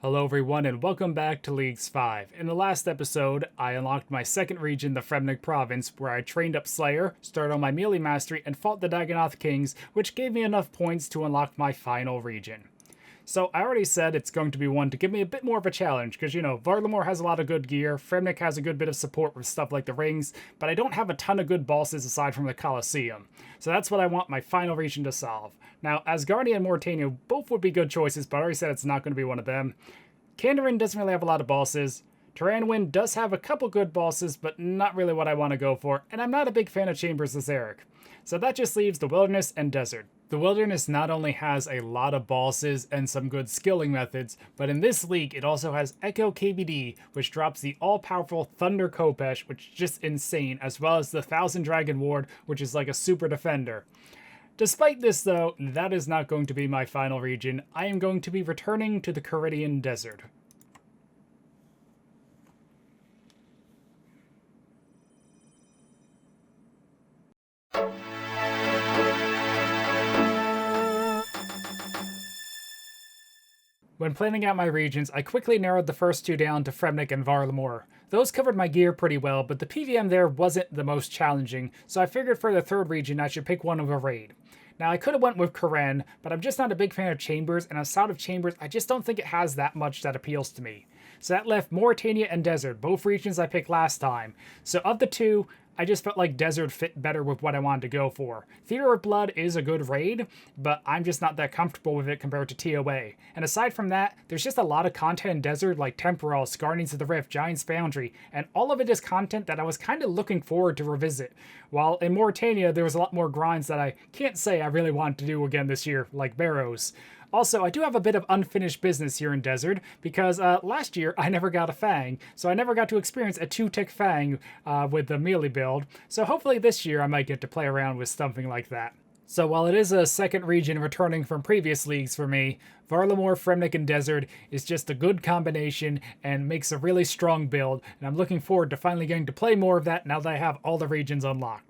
Hello everyone and welcome back to Leagues 5. In the last episode, I unlocked my second region, the Fremnik province, where I trained up Slayer, started on my melee mastery, and fought the Dagonoth Kings, which gave me enough points to unlock my final region. So I already said it's going to be one to give me a bit more of a challenge, because Varlamore has a lot of good gear, Fremnik has a good bit of support with stuff like the rings, but I don't have a ton of good bosses aside from the Colosseum. So that's what I want my final region to solve. Now, Asgardia and Moritania both would be good choices, but I already said it's not going to be one of them. Kandarin doesn't really have a lot of bosses. Taranwin does have a couple good bosses, but not really what I want to go for, and I'm not a big fan of Chambers as Eric. So that just leaves the Wilderness and Desert. The Wilderness not only has a lot of bosses and some good skilling methods, but in this league it also has Echo KBD, which drops the all-powerful Thunder Kopesh, which is just insane, as well as the Thousand Dragon Ward, which is like a super defender. Despite this though, that is not going to be my final region. I am going to be returning to the Caridian Desert. When planning out my regions, I quickly narrowed the first two down to Fremnik and Varlamore. Those covered my gear pretty well, but the PVM there wasn't the most challenging, so I figured for the third region I should pick one of a raid. Now I could have went with Karen, but I'm just not a big fan of Chambers, and outside of Chambers I just don't think it has that much that appeals to me. So that left Mauritania and Desert, both regions I picked last time. So of the two, I just felt like Desert fit better with what I wanted to go for. Theater of Blood is a good raid, but I'm just not that comfortable with it compared to TOA. And aside from that, there's just a lot of content in Desert like Temporal, Guardians of the Rift, Giant's Foundry, and all of it is content that I was kind of looking forward to revisit. While in Mauritania, there was a lot more grinds that I can't say I really want to do again this year, like Barrows. Also, I do have a bit of unfinished business here in Desert, because last year I never got a Fang, so I never got to experience a 2-tick Fang with the melee build, so hopefully this year I might get to play around with something like that. So while it is a second region returning from previous leagues for me, Varlamore, Fremnik, and Desert is just a good combination and makes a really strong build, and I'm looking forward to finally getting to play more of that now that I have all the regions unlocked.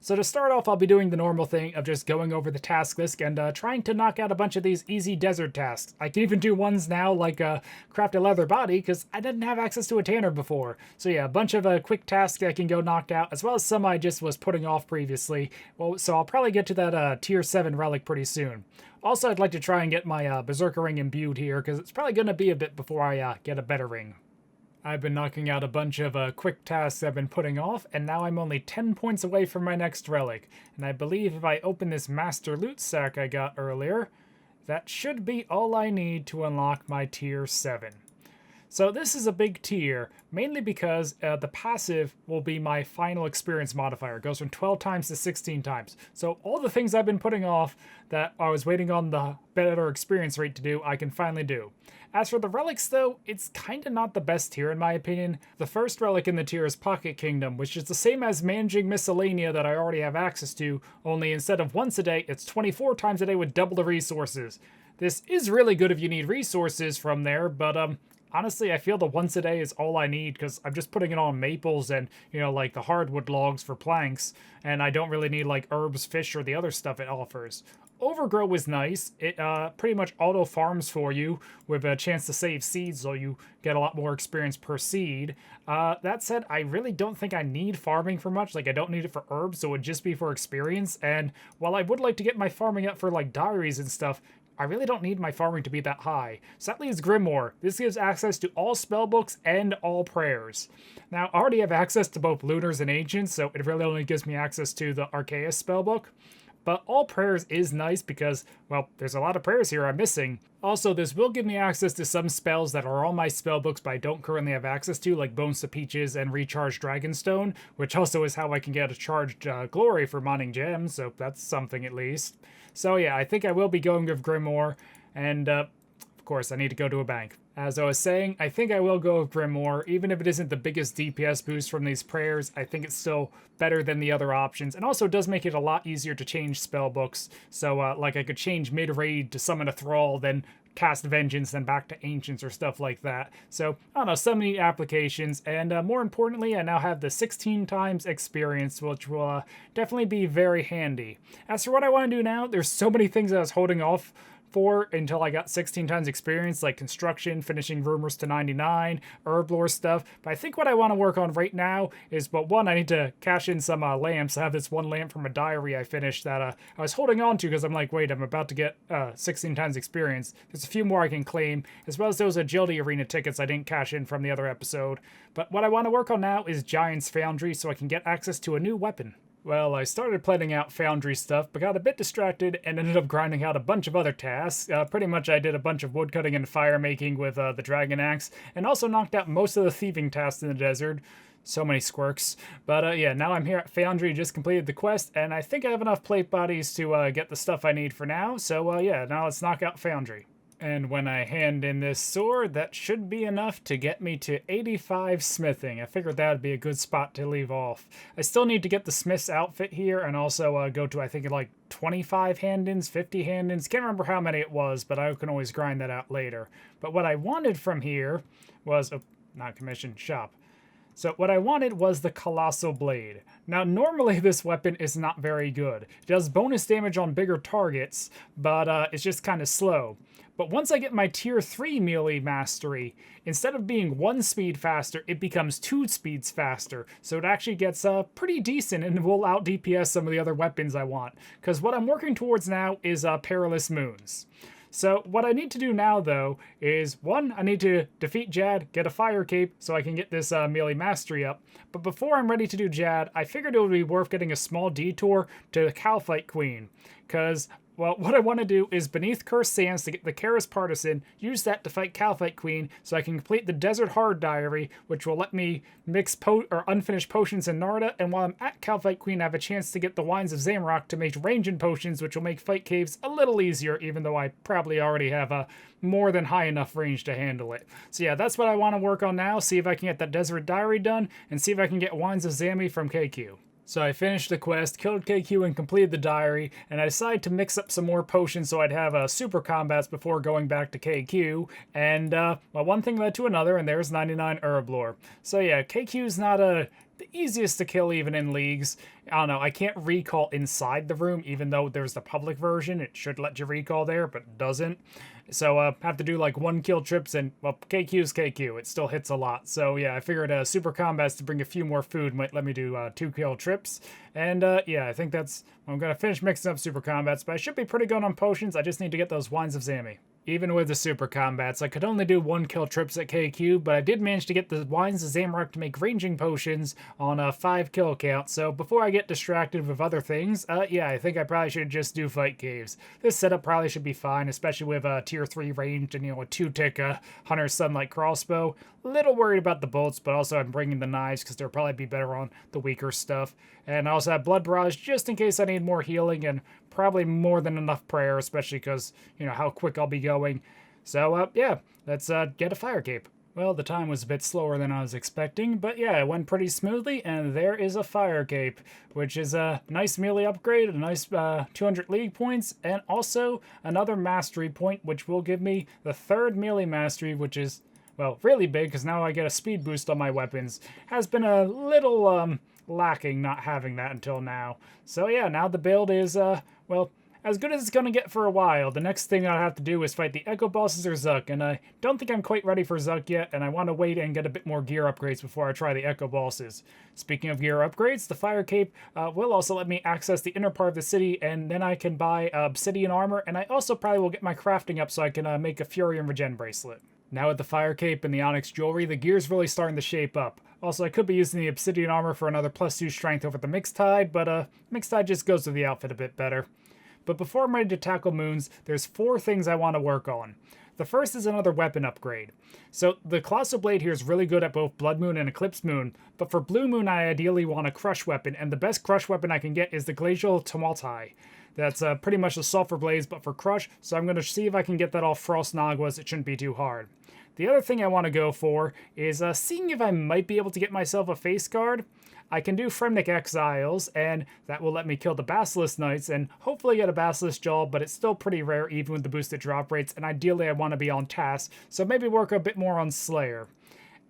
So to start off, I'll be doing the normal thing of just going over the task list and trying to knock out a bunch of these easy desert tasks. I can even do ones now like craft a leather body because I didn't have access to a tanner before. So yeah, a bunch of quick tasks I can go knocked out, as well as some I just was putting off previously. Well, so I'll probably get to that tier 7 relic pretty soon. Also, I'd like to try and get my Berserker ring imbued here because it's probably going to be a bit before I get a better ring. I've been knocking out a bunch of quick tasks I've been putting off, and now I'm only 10 points away from my next relic. And I believe if I open this Master Loot Sack I got earlier, that should be all I need to unlock my tier 7. So this is a big tier, mainly because the passive will be my final experience modifier. It goes from 12 times to 16 times. So all the things I've been putting off that I was waiting on the better experience rate to do, I can finally do. As for the relics though, it's kinda not the best tier in my opinion. The first relic in the tier is Pocket Kingdom, which is the same as Managing Miscellanea that I already have access to, only instead of once a day, it's 24 times a day with double the resources. This is really good if you need resources from there, but honestly, I feel the once a day is all I need because I'm just putting it on maples and, like the hardwood logs for planks, and I don't really need like herbs, fish, or the other stuff it offers. Overgrow is nice. It pretty much auto farms for you with a chance to save seeds, so you get a lot more experience per seed. That said, I really don't think I need farming for much. Like, I don't need it for herbs, so it would just be for experience. And while I would like to get my farming up for like diaries and stuff, I really don't need my farming to be that high. So that leaves Grimoire. This gives access to all spellbooks and all prayers. Now, I already have access to both Lunars and Ancients, so it really only gives me access to the Arceus spellbook. But all prayers is nice because, well, there's a lot of prayers here I'm missing. Also, this will give me access to some spells that are on my spellbooks but I don't currently have access to, like Bones to Peaches and Recharged Dragonstone, which also is how I can get a charged glory for mining gems, so that's something at least. So yeah, I think I will be going with Grimoire, and of course I need to go to a bank. As I was saying, I think I will go with Grimoire. Even if it isn't the biggest DPS boost from these prayers, I think it's still better than the other options. And also does make it a lot easier to change spellbooks. So, like, I could change mid-raid to summon a Thrall, then cast Vengeance, then back to Ancients or stuff like that. So, I don't know, some neat applications. And more importantly, I now have the 16 times experience, which will definitely be very handy. As for what I want to do now, there's so many things I was holding off for until I got 16 times experience, like construction, finishing rumors to 99, herb lore stuff. But I think what I want to work on right now is, but one, I need to cash in some lamps. I have this one lamp from a diary I finished that I was holding on to because I'm like, wait, I'm about to get 16 times experience. There's a few more I can claim, as well as those agility arena tickets I didn't cash in from the other episode. But what I want to work on now is Giant's Foundry so I can get access to a new weapon. Well, I started planning out Foundry stuff, but got a bit distracted and ended up grinding out a bunch of other tasks. Pretty much I did a bunch of woodcutting and fire making with the Dragon Axe, and also knocked out most of the thieving tasks in the desert. So many squirks. But yeah, now I'm here at Foundry, just completed the quest, and I think I have enough plate bodies to get the stuff I need for now. So yeah, now let's knock out Foundry. And when I hand in this sword, that should be enough to get me to 85 smithing. I figured that would be a good spot to leave off. I still need to get the smith's outfit here and also go to, I think, like 25 hand-ins, 50 hand-ins. Can't remember how many it was, but I can always grind that out later. But what I wanted from here was, oh, not commission, shop. So what I wanted was the Colossal Blade. Now normally this weapon is not very good. It does bonus damage on bigger targets, but it's just kind of slow. But once I get my tier 3 melee mastery, instead of being 1 speed faster, it becomes 2 speeds faster. So it actually gets pretty decent and will out DPS some of the other weapons I want. Because what I'm working towards now is Perilous Moons. So what I need to do now, though, is, one, I need to defeat Jad, get a fire cape, so I can get this melee mastery up. But before I'm ready to do Jad, I figured it would be worth getting a small detour to the Calphite Queen. Because, well, what I want to do is Beneath Cursed Sands to get the Karis Partisan, use that to fight Calphite Queen, so I can complete the Desert Hard Diary, which will let me mix unfinished potions in Narda, and while I'm at Calphite Queen, I have a chance to get the Wines of Zamorak to make ranging potions, which will make fight caves a little easier, even though I probably already have a more than high enough range to handle it. So yeah, that's what I want to work on now, see if I can get that Desert Diary done, and see if I can get Wines of Zami from KQ. So I finished the quest, killed KQ, and completed the diary, and I decided to mix up some more potions so I'd have super combats before going back to KQ, and well, one thing led to another, and there's 99 herb lore. So yeah, KQ's not the easiest to kill even in leagues. I don't know, I can't recall inside the room, even though there's the public version. It should let you recall there, but it doesn't. So have to do like 1 kill trips, and well, KQ's KQ. It still hits a lot. So yeah, I figured super combats to bring a few more food might let me do 2 kill trips. And yeah, I think that's, I'm going to finish mixing up super combats, but I should be pretty good on potions. I just need to get those Wines of Zami. Even with the super combats, I could only do 1 kill trips at KQ, but I did manage to get the Wines of Zamorak to make ranging potions on a 5 kill count. So before I get distracted with other things, yeah, I think I probably should just do fight caves. This setup probably should be fine, especially with tier 3 ranged and, you know, a 2-tick Hunter's Sunlight crossbow. Little worried about the bolts, but also I'm bringing the knives because they'll probably be better on the weaker stuff. And I also have Blood Barrage just in case I need more healing, and probably more than enough prayer, especially because, you know, how quick I'll be going. So, yeah, let's get a fire cape. Well, the time was a bit slower than I was expecting, but yeah, it went pretty smoothly, and there is a fire cape, which is a nice melee upgrade, a nice 200 league points, and also another mastery point, which will give me the 3rd melee mastery, which is, well, really big, because now I get a speed boost on my weapons. Has been a little lacking not having that until now. So yeah, now the build is, well, as good as it's going to get for a while. The next thing I have to do is fight the Echo Bosses or Zuck, and I don't think I'm quite ready for Zuck yet, and I want to wait and get a bit more gear upgrades before I try the Echo Bosses. Speaking of gear upgrades, the Fire Cape will also let me access the inner part of the city, and then I can buy obsidian armor, and I also probably will get my crafting up so I can make a Fury and Regen bracelet. Now with the Fire Cape and the Onyx Jewelry, the gear's really starting to shape up. Also, I could be using the Obsidian Armor for another +2 strength over the Mixed Tide, but Mixed Tide just goes with the outfit a bit better. But before I'm ready to tackle moons, there's 4 things I want to work on. The first is another weapon upgrade. So the Colossal Blade here is really good at both Blood Moon and Eclipse Moon, but for Blue Moon I ideally want a Crush weapon, and the best Crush weapon I can get is the Glacial Tumulti. That's pretty much the Sulphur Blaze, but for Crush, so I'm going to see if I can get that off Frost Naguas. It shouldn't be too hard. The other thing I want to go for is seeing if I might be able to get myself a face guard. I can do Fremnik Exiles, and that will let me kill the Basilisk Knights and hopefully get a Basilisk Jaw, but it's still pretty rare even with the boosted drop rates, and ideally I want to be on task, so maybe work a bit more on Slayer.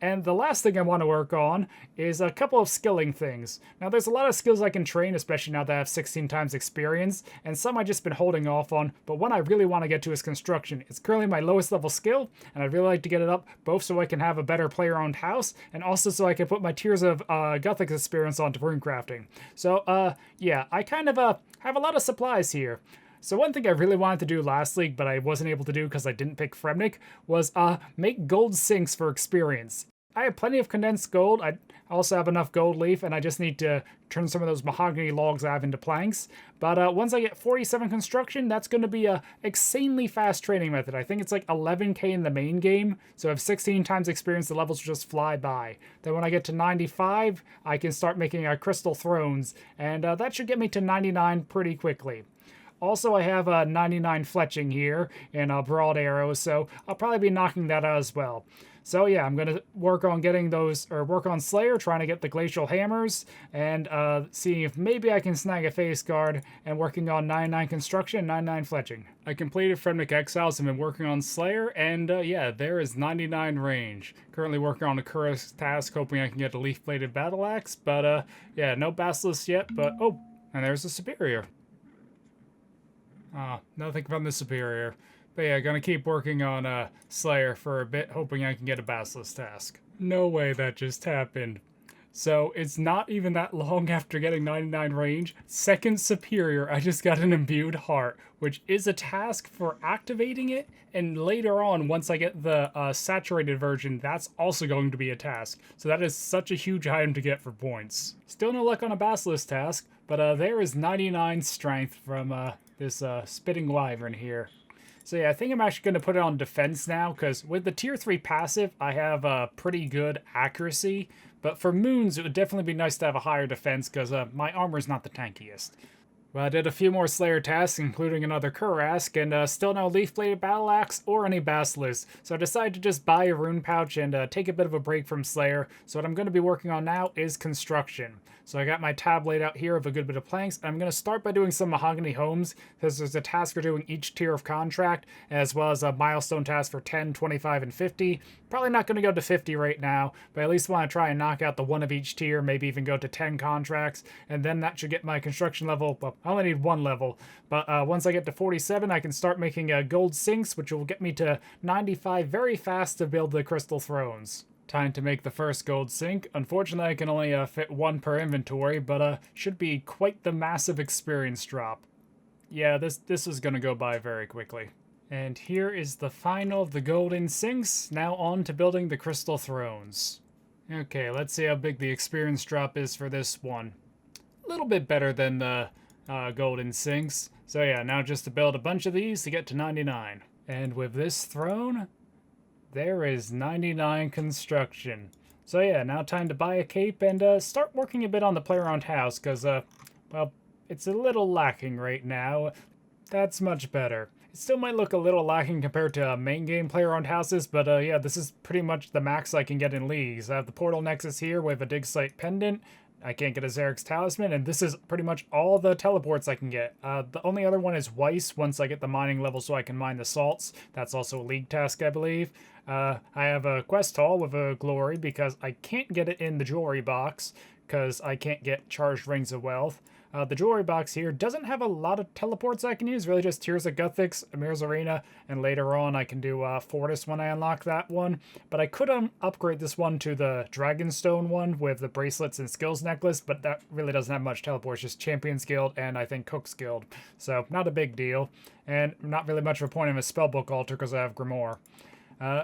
And the last thing I want to work on is a couple of skilling things. Now, there's a lot of skills I can train, especially now that I have 16 times experience, and some I've just been holding off on, but one I really want to get to is construction. It's currently my lowest level skill, and I'd really like to get it up, both so I can have a better player-owned house, and also so I can put my tiers of Gothic experience onto rune crafting. So, yeah, I kind of have a lot of supplies here. So one thing I really wanted to do last league, but I wasn't able to do because I didn't pick Fremnik, was make gold sinks for experience. I have plenty of condensed gold. I also have enough gold leaf, and I just need to turn some of those mahogany logs I have into planks. But once I get 47 construction, that's going to be a insanely fast training method. I think it's like 11k in the main game, so I have 16 times experience, the levels just fly by. Then when I get to 95, I can start making crystal thrones, and that should get me to 99 pretty quickly. Also, I have 99 fletching here and broad arrows, so I'll probably be knocking that out as well. So yeah, I'm going to work on getting those, or work on Slayer, trying to get the glacial hammers, and seeing if maybe I can snag a face guard, and working on 99 construction, 99 fletching. I completed Fremnik Exiles and been working on Slayer, and yeah, there is 99 range. Currently working on a Curse task, hoping I can get a leaf-bladed battle axe, but yeah, no basilisk yet, but oh, and there's a superior. Nothing from the superior. But yeah, gonna keep working on Slayer for a bit, hoping I can get a basilisk task. No way that just happened. So it's not even that long after getting 99 range. Second superior, I just got an imbued heart, which is a task for activating it. And later on, once I get the saturated version, that's also going to be a task. So that is such a huge item to get for points. Still no luck on a basilisk task, but there is 99 strength from this spitting wyvern here. So yeah, I think I'm actually going to put it on defense now, because with the tier 3 passive, I have pretty good accuracy. But for moons, it would definitely be nice to have a higher defense, because my armor is not the tankiest. Well, I did a few more Slayer tasks, including another Kurask, and still no Leaf-Bladed Battle Axe or any Basilisk. So I decided to just buy a rune pouch and take a bit of a break from Slayer. So what I'm going to be working on now is construction. So I got my tab laid out here of a good bit of planks. I'm going to start by doing some mahogany homes, because there's a task for doing each tier of contract, as well as a milestone task for 10, 25, and 50. Probably not going to go to 50 right now, but at least want to try and knock out the one of each tier, maybe even go to 10 contracts, and then that should get my construction level. Well, I only need one level, but once I get to 47, I can start making gold sinks, which will get me to 95 very fast to build the crystal thrones. Time to make the first gold sink. Unfortunately, I can only fit one per inventory, but should be quite the massive experience drop. Yeah, this is going to go by very quickly. And here is the final of the golden sinks. Now on to building the crystal thrones. Okay, let's see how big the experience drop is for this one. A little bit better than the golden sinks. So yeah, now just to build a bunch of these to get to 99. And with this throne, there is 99 construction. So yeah, now time to buy a cape and start working a bit on the player-owned house, because, well, it's a little lacking right now. That's much better. It still might look a little lacking compared to main game player-owned houses, but yeah, this is pretty much the max I can get in leagues. I have the Portal Nexus here with a Dig Site Pendant. I can't get a Xerix Talisman, and this is pretty much all the teleports I can get. The only other one is Weiss, once I get the mining level so I can mine the salts. That's also a league task, I believe. I have a quest hall with a glory, because I can't get it in the jewelry box, because I can't get charged rings of wealth. The jewelry box here doesn't have a lot of teleports I can use, really just Tears of Guthix, Amir's Arena, and later on I can do Fortis when I unlock that one. But I could upgrade this one to the Dragonstone one with the bracelets and skills necklace, but that really doesn't have much teleports, just Champion's Guild and I think Cook's Guild. So not a big deal, and not really much of a point in a Spellbook altar because I have Grimoire.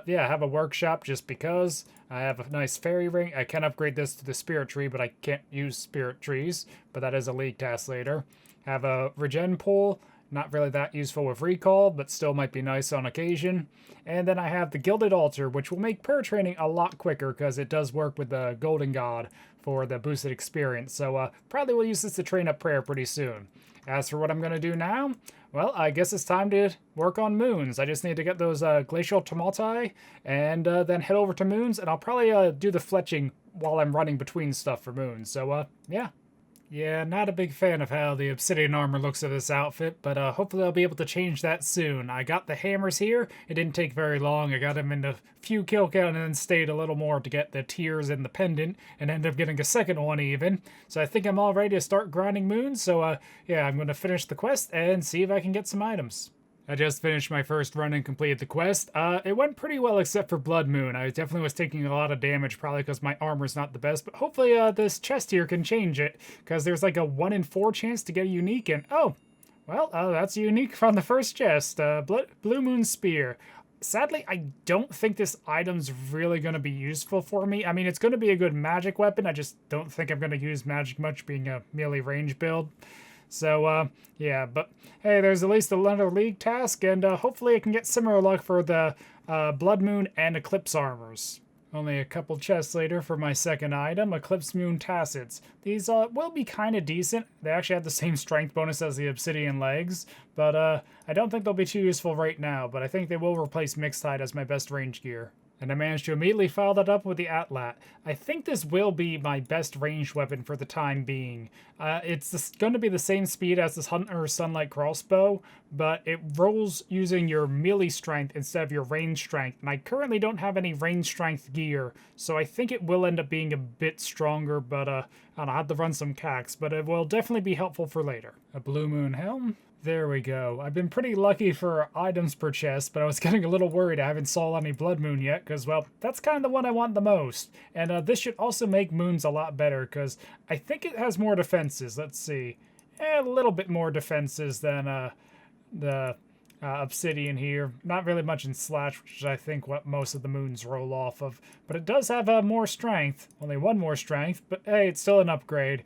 Yeah, I have a workshop just because. I have a nice fairy ring. I can upgrade this to the spirit tree, but I can't use spirit trees. But that is a league task later. Have a regen pool. Not really that useful with recall, but still might be nice on occasion. And then I have the gilded altar, which will make prayer training a lot quicker because it does work with the golden god for the boosted experience. So probably will use this to train up prayer pretty soon. As for what I'm going to do now, well, I guess it's time to work on moons. I just need to get those glacial tumulti and then head over to moons, and I'll probably do the fletching while I'm running between stuff for moons. So, yeah. Yeah, not a big fan of how the obsidian armor looks of this outfit, but hopefully I'll be able to change that soon. I got the hammers here. It didn't take very long. I got them in a few kill count and then stayed a little more to get the tears and the pendant, and ended up getting a second one even. So I think I'm all ready to start grinding moons, so yeah, I'm going to finish the quest and see if I can get some items. I just finished my first run and completed the quest. It went pretty well except for Blood Moon. I definitely was taking a lot of damage, probably because my armor's not the best, but hopefully this chest here can change it, because there's like a 1 in 4 chance to get a unique, and oh, well, that's unique from the first chest. Blue Moon Spear. Sadly, I don't think this item's really going to be useful for me. I mean, it's going to be a good magic weapon. I just don't think I'm going to use magic much, being a melee range build. So, yeah, but hey, there's at least another League task, and hopefully I can get similar luck for the Blood Moon and Eclipse armors. Only a couple chests later for my second item, Eclipse Moon Tassets. These will be kind of decent. They actually have the same strength bonus as the Obsidian Legs, but I don't think they'll be too useful right now, but I think they will replace Mixed Hide as my best range gear. And I managed to immediately follow that up with the Atlat. I think this will be my best ranged weapon for the time being. It's going to be the same speed as this Hunter Sunlight crossbow, but it rolls using your melee strength instead of your range strength. And I currently don't have any range strength gear, so I think it will end up being a bit stronger, but I'll have to run some cacks, but it will definitely be helpful for later. A Blue Moon Helm. There we go. I've been pretty lucky for items per chest, but I was getting a little worried I haven't saw any Blood Moon yet, because, well, that's kind of the one I want the most. And this should also make moons a lot better, because I think it has more defenses. Let's see. A little bit more defenses than the Obsidian here. Not really much in Slash, which is, I think, what most of the moons roll off of. But it does have more strength. Only one more strength, but hey, it's still an upgrade.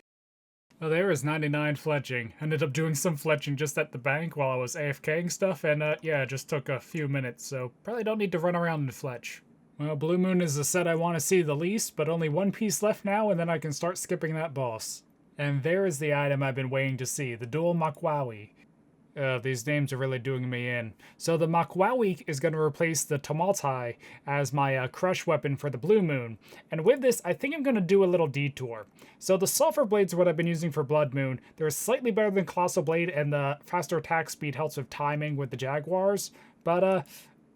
Well, there is 99 fletching. Ended up doing some fletching just at the bank while I was AFKing stuff, and yeah, it just took a few minutes, so probably don't need to run around and fletch. Well, Blue Moon is the set I want to see the least, but only one piece left now, and then I can start skipping that boss. And there is the item I've been waiting to see, the Dual Makwawi. These names are really doing me in. So the Makwawi is going to replace the Tomatai as my crush weapon for the Blue Moon. And with this, I think I'm going to do a little detour. So the Sulfur Blades are what I've been using for Blood Moon. They're slightly better than Colossal Blade, and the faster attack speed helps with timing with the Jaguars. But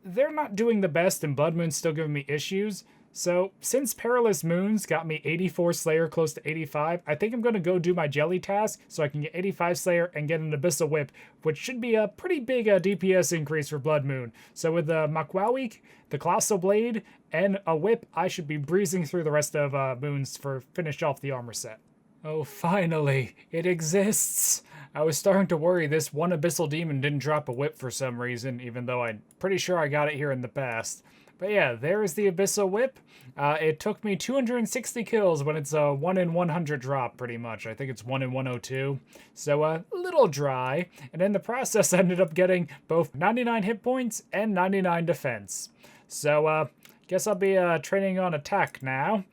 they're not doing the best, and Blood Moon's still giving me issues. So, since Perilous Moons got me 84 Slayer close to 85, I think I'm going to go do my Jelly task so I can get 85 Slayer and get an Abyssal Whip, which should be a pretty big DPS increase for Blood Moon. So with the Makwawi, the Colossal Blade, and a Whip, I should be breezing through the rest of Moons for finish off the armor set. Oh, finally, it exists! I was starting to worry this one Abyssal Demon didn't drop a Whip for some reason, even though I'm pretty sure I got it here in the past. But yeah, there's the Abyssal Whip. It took me 260 kills when it's a 1 in 100 drop, pretty much. I think it's 1 in 102. So a little dry. And in the process, I ended up getting both 99 hit points and 99 defense. So guess I'll be training on attack now.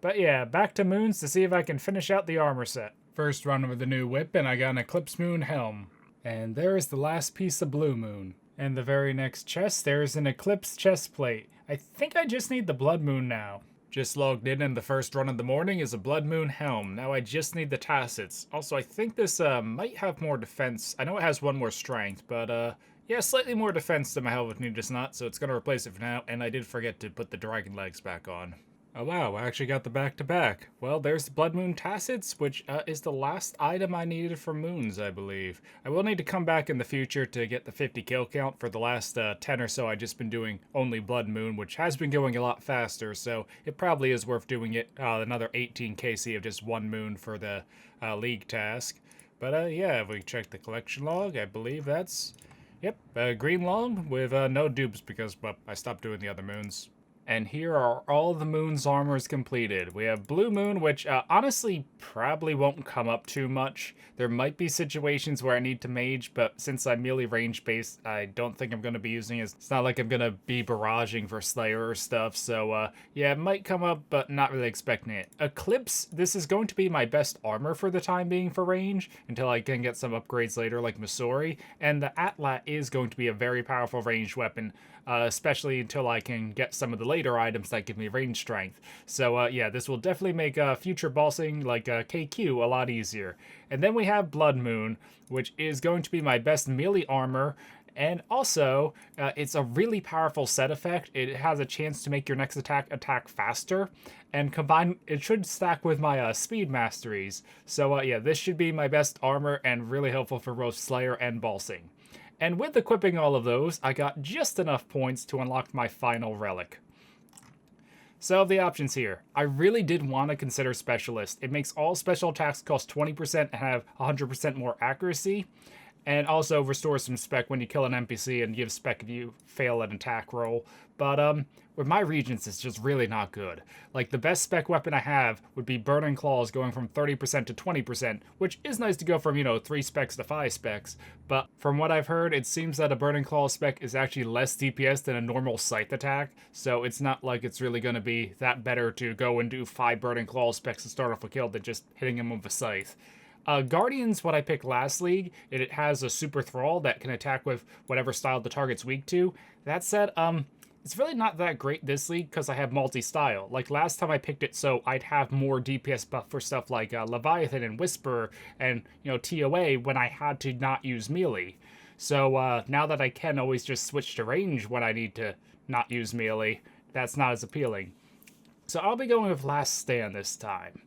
But yeah, back to moons to see if I can finish out the armor set. First run with the new whip, and I got an Eclipse Moon Helm. And there is the last piece of Blue Moon. And the very next chest, there's an Eclipse chest plate. I think I just need the Blood Moon now. Just logged in, and the first run of the morning is a Blood Moon Helm. Now I just need the Tassets. Also, I think this might have more defense. I know it has one more strength, but yeah, slightly more defense than my Helvetic Nudus Knot, so it's going to replace it for now. And I did forget to put the Dragon Legs back on. Oh wow, I actually got the back-to-back. Well, there's the Blood Moon Tassets, which is the last item I needed for moons, I believe. I will need to come back in the future to get the 50 kill count. For the last 10 or so, I've just been doing only Blood Moon, which has been going a lot faster, so it probably is worth doing it another 18 KC of just one moon for the League task. But yeah, if we check the collection log, I believe that's, yep, green log with no dupes because, well, I stopped doing the other moons. And here are all the moon's armors completed. We have Blue Moon, which honestly probably won't come up too much. There might be situations where I need to mage, but since I'm melee range based, I don't think I'm going to be using it. It's not like I'm going to be barraging for Slayer or stuff, so yeah, it might come up, but not really expecting it. Eclipse, this is going to be my best armor for the time being for range, until I can get some upgrades later like Missouri, and the Atlat is going to be a very powerful ranged weapon. especially until I can get some of the later items that give me range strength. So yeah, this will definitely make future bossing like KQ a lot easier. And then we have Blood Moon, which is going to be my best melee armor. And also, it's a really powerful set effect. It has a chance to make your next attack faster, and combined, it should stack with my speed masteries. So yeah, this should be my best armor and really helpful for both Slayer and Balsing. And with equipping all of those, I got just enough points to unlock my final relic. So of the options here, I really did want to consider Specialist. It makes all special attacks cost 20% and have 100% more accuracy, and also restores some spec when you kill an NPC and gives spec if you fail an attack roll. But with my regions, it's just really not good. Like, the best spec weapon I have would be Burning Claws going from 30% to 20%, which is nice to go from, 3 specs to 5 specs. But from what I've heard, it seems that a Burning Claw spec is actually less DPS than a normal Scythe attack, so it's not like it's really going to be that better to go and do 5 Burning Claw specs to start off a kill than just hitting him with a Scythe. Guardian's what I picked last league. It has a super thrall that can attack with whatever style the target's weak to. That said, it's really not that great this league because I have multi-style. Like last time I picked it so I'd have more DPS buff for stuff like Leviathan and Whisper and, TOA when I had to not use melee. So now that I can always just switch to range when I need to not use melee, that's not as appealing. So I'll be going with Last Stand this time.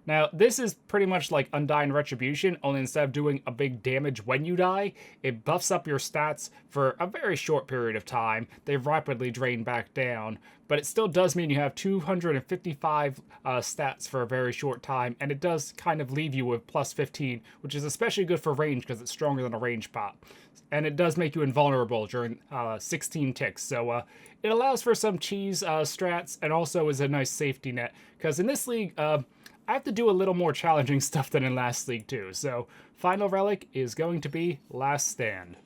Now, this is pretty much like Undying Retribution, only instead of doing a big damage when you die, it buffs up your stats for a very short period of time. They rapidly drain back down, but it still does mean you have 255 stats for a very short time, and it does kind of leave you with plus 15, which is especially good for range because it's stronger than a range pop. And it does make you invulnerable during 16 ticks, so it allows for some cheese strats, and also is a nice safety net, because in this league, I have to do a little more challenging stuff than in last league too, so final relic is going to be Last Stand.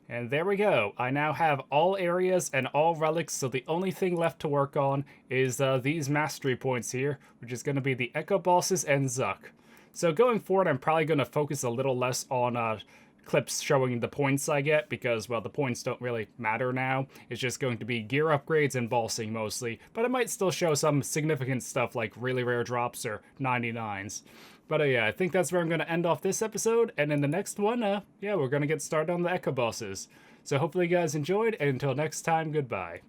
And there we go. I now have all areas and all relics, so the only thing left to work on is these mastery points here, which is going to be the Echo Bosses and Zuck. So going forward, I'm probably going to focus a little less on clips showing the points I get, because, well, the points don't really matter now. It's just going to be gear upgrades and balsing mostly, but I might still show some significant stuff like really rare drops or 99s. But yeah, I think that's where I'm going to end off this episode, and in the next one, yeah, we're going to get started on the Echo Bosses. So hopefully you guys enjoyed, and until next time, goodbye.